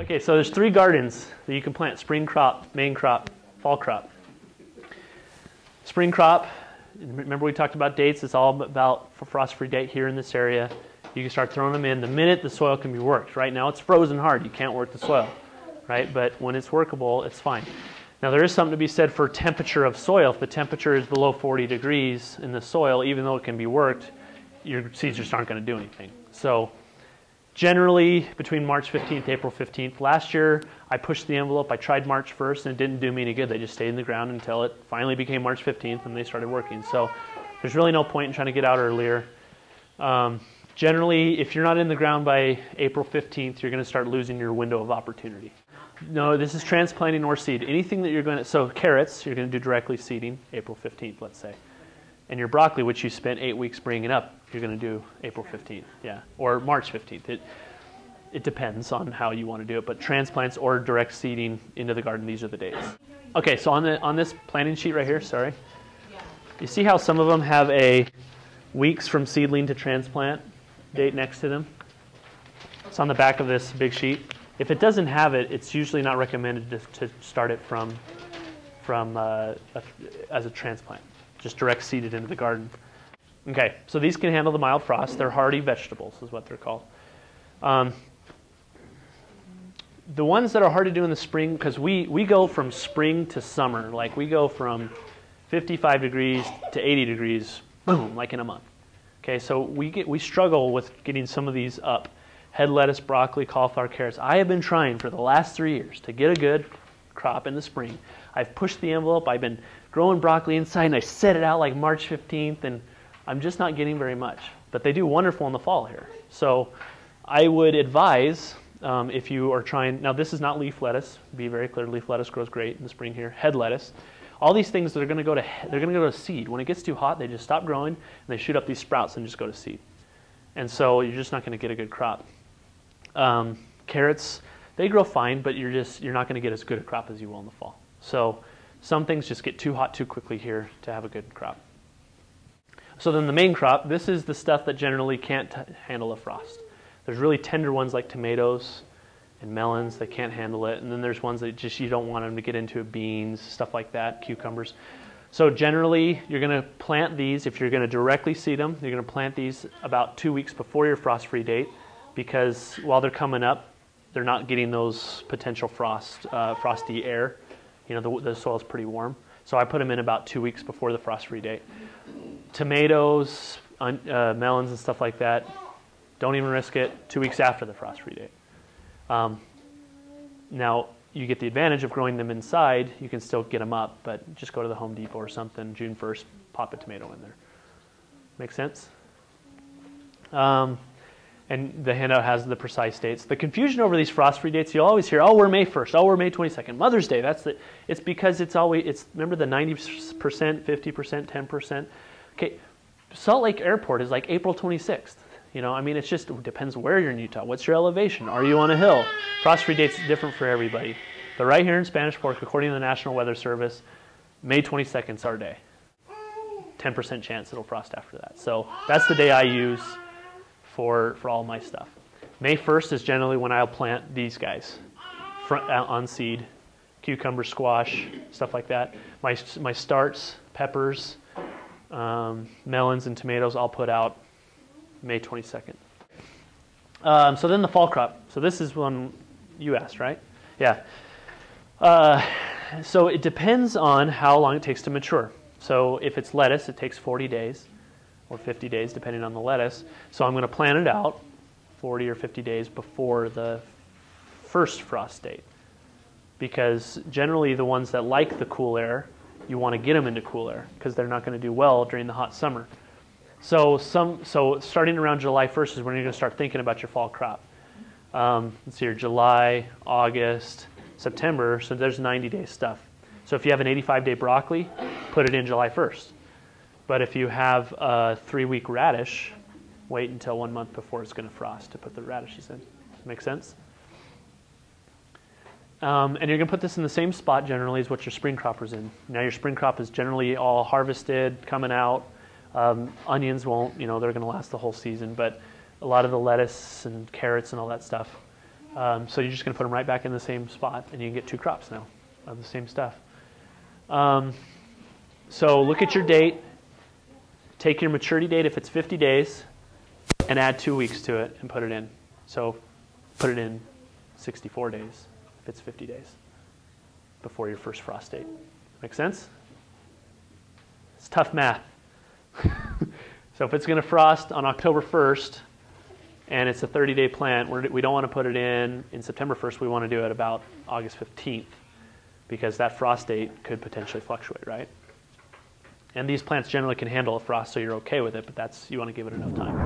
Okay, so there's 3 gardens that you can plant: spring crop, main crop, fall crop. Spring crop, remember we talked about dates, it's all about frost-free date here in this area. You can start throwing them in the minute the soil can be worked. Right now it's frozen hard, you can't work the soil, right? But when it's workable, it's fine. Now there is something to be said for temperature of soil. If the temperature is below 40 degrees in the soil, even though it can be worked, your seeds just aren't going to do anything. So generally between March 15th, April 15th. Last year I pushed the envelope. I tried March 1st and it didn't do me any good. They just stayed in the ground until it finally became March 15th and they started working. So there's really no point in trying to get out earlier. Generally, if you're not in the ground by April 15th, you're going to start losing your window of opportunity. No, this is transplanting or seed. Anything that you're going to, so carrots, you're going to do directly seeding April 15th, let's say. And your broccoli, which you spent 8 weeks bringing up, you're going to do April 15th, yeah, or March 15th. It depends on how you want to do it, but transplants or direct seeding into the garden, these are the dates. Okay, so on this planting sheet right here, sorry, you see how some of them have a weeks from seedling to transplant date next to them? It's on the back of this big sheet. If it doesn't have it, it's usually not recommended to start it as a transplant. Just direct seeded into the garden. Okay, so these can handle the mild frost. They're hardy vegetables is what they're called. The ones that are hard to do in the spring, because we go from spring to summer, like we go from 55 degrees to 80 degrees, boom, like in a month. Okay, so we struggle with getting some of these up. Head lettuce, broccoli, cauliflower, carrots. I have been trying for the last 3 years to get a good crop in the spring. I've pushed the envelope. I've been growing broccoli inside, and I set it out like March 15th, and I'm just not getting very much. But they do wonderful in the fall here. So I would advise, if you are trying, now this is not leaf lettuce. Be very clear, leaf lettuce grows great in the spring here. Head lettuce. All these things that are going to go to seed. When it gets too hot, they just stop growing, and they shoot up these sprouts and just go to seed. And so you're just not going to get a good crop. Carrots, they grow fine, but you're not going to get as good a crop as you will in the fall. So some things just get too hot too quickly here to have a good crop. So then the main crop, this is the stuff that generally can't handle a frost. There's really tender ones like tomatoes and melons, they can't handle it. And then there's ones that just you don't want them to get into, beans, stuff like that, cucumbers. So generally you're going to plant these, if you're going to directly seed them, you're going to plant these about 2 weeks before your frost-free date, because while they're coming up, they're not getting those potential frosty air. You know, the soil's pretty warm. So I put them in about 2 weeks before the frost-free date. Tomatoes, melons and stuff like that, don't even risk it, 2 weeks after the frost-free date. Now, you get the advantage of growing them inside. You can still get them up, but just go to the Home Depot or something, June 1st, pop a tomato in there. Make sense? And the handout has the precise dates. The confusion over these frost-free dates, you'll always hear, oh, we're May 1st, oh, we're May 22nd, Mother's Day, it's because remember the 90%, 50%, 10%? Okay, Salt Lake Airport is like April 26th. You know, I mean, it depends where you're in Utah. What's your elevation? Are you on a hill? Frost-free dates different for everybody. But right here in Spanish Fork, according to the National Weather Service, May 22nd is our day. 10% chance it'll frost after that. So that's the day I use for all my stuff. May 1st is generally when I'll plant these guys on seed, cucumber, squash, stuff like that. My starts, peppers, melons, and tomatoes I'll put out May 22nd. So then the fall crop. So this is one you asked, right? Yeah. So it depends on how long it takes to mature. So if it's lettuce, it takes 40 days or 50 days, depending on the lettuce. So I'm going to plant it out 40 or 50 days before the first frost date. Because generally the ones that like the cool air, you want to get them into cool air because they're not going to do well during the hot summer. So starting around July 1st is when you're going to start thinking about your fall crop. Let's see here, July, August, September, so there's 90-day stuff. So if you have an 85-day broccoli, put it in July 1st. But if you have a 3-week radish, wait until 1 month before it's going to frost to put the radishes in. Make sense? And you're going to put this in the same spot generally as what your spring crop is in. Now your spring crop is generally all harvested, coming out. Onions won't, they're going to last the whole season, but a lot of the lettuce and carrots and all that stuff, So you're just going to put them right back in the same spot, and you can get 2 crops now of the same stuff. So look at your date. Take your maturity date if it's 50 days, and add 2 weeks to it and put it in. So put it in 64 days if it's 50 days before your first frost date. Make sense? It's tough math. So if it's going to frost on October 1st, and it's a 30-day plant, we don't want to put it in September 1st. We want to do it about August 15th because that frost date could potentially fluctuate, right? And these plants generally can handle a frost, so you're okay with it, but you want to give it enough time.